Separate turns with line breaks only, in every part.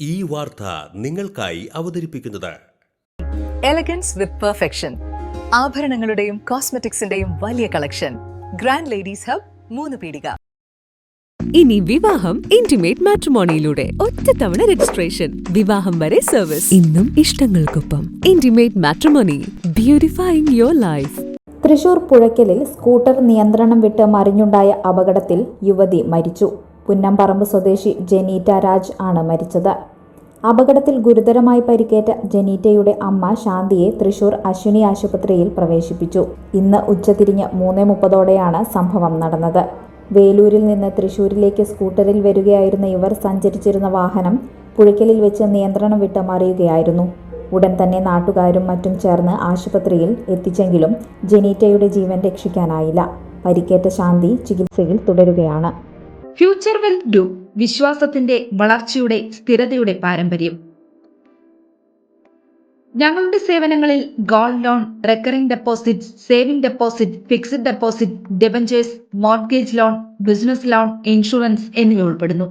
ഈ വാർത്ത നിങ്ങൾക്കായി അവതരിപ്പിക്കുന്നത്
എലഗൻസ് വിത്ത് പെർഫെക്ഷൻ. ആഭരണങ്ങളുടെയും കോസ്മെറ്റിക്സിന്റെയും വലിയ കളക്ഷൻ. ഗ്രാൻഡ് ലേഡീസ് ഹബ്, 3 പീടിക.
ഇനി വിവാഹം ഇന്റിമേറ്റ് മാട്രിമോണിയിലൂടെ ഒറ്റത്തവണ രജിസ്ട്രേഷൻ, വിവാഹം വരെ സർവീസ്. ഇന്നും ഇഷ്ടങ്ങൾക്കൊപ്പം intimate matrimony, beautifying your life.
Thrissur പുഴയ്ക്കലിൽ സ്കൂട്ടർ നിയന്ത്രണം വിട്ട് മറിഞ്ഞുണ്ടായ അപകടത്തിൽ യുവതി മരിച്ചു. പുന്നംപറമ്പ് സ്വദേശി ജെനീറ്റ രാജ് ആണ് മരിച്ചത്. അപകടത്തിൽ ഗുരുതരമായി പരിക്കേറ്റ ജെനീറ്റയുടെ അമ്മ ശാന്തിയെ തൃശൂർ അശ്വിനി ആശുപത്രിയിൽ പ്രവേശിപ്പിച്ചു. ഇന്ന് ഉച്ചതിരിഞ്ഞ് 3:30ഓടെയാണ് സംഭവം നടന്നത്. വേലൂരിൽ നിന്ന് തൃശൂരിലേക്ക് സ്കൂട്ടറിൽ വരികയായിരുന്ന ഇവർ സഞ്ചരിച്ചിരുന്ന വാഹനം പുഴയ്ക്കലിൽ വെച്ച് നിയന്ത്രണം വിട്ട് മറിയുകയായിരുന്നു. ഉടൻ തന്നെ നാട്ടുകാരും മറ്റും ചേർന്ന് ആശുപത്രിയിൽ എത്തിച്ചെങ്കിലും ജെനീറ്റയുടെ ജീവൻ രക്ഷിക്കാനായില്ല. പരിക്കേറ്റ ശാന്തി ചികിത്സയിൽ തുടരുകയാണ്.
ഫ്യൂച്ചർ വെൽത്ത് ഗ്രൂപ്പ്, വിശ്വാസത്തിന്റെ വളർച്ചയുടെ സ്ഥിരതയുടെ പാരമ്പര്യം. ഞങ്ങളുടെ സേവനങ്ങളിൽ gold loan, recurring deposit, saving deposit, fixed deposit, debentures, mortgage loan, business loan, insurance എന്നിവ ഉൾപ്പെടുന്നു.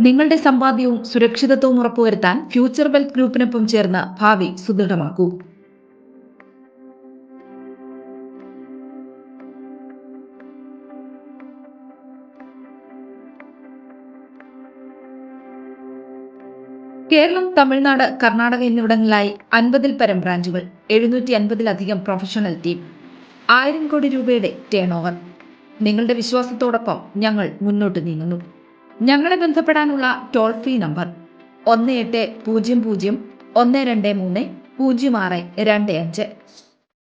നിങ്ങളുടെ സമ്പാദ്യവും സുരക്ഷിതത്വവും ഉറപ്പുവരുത്താൻ ഫ്യൂച്ചർ വെൽത്ത് ഗ്രൂപ്പിനൊപ്പം ചേർന്ന് ഭാവി സുദൃഢമാക്കൂ. കേരളം, തമിഴ്നാട്, കർണാടക എന്നിവിടങ്ങളിലായി 50-ൽ പരം ബ്രാഞ്ചുകൾ, 750-ലധികം പ്രൊഫഷണൽ ടീം, 1000 കോടി രൂപയുടെ ടേൺ ഓവർ. നിങ്ങളുടെ വിശ്വാസത്തോടൊപ്പം ഞങ്ങൾ മുന്നോട്ട് നീങ്ങുന്നു. ഞങ്ങളെ ബന്ധപ്പെടാനുള്ള ടോൾ ഫ്രീ നമ്പർ 1800 123 0625.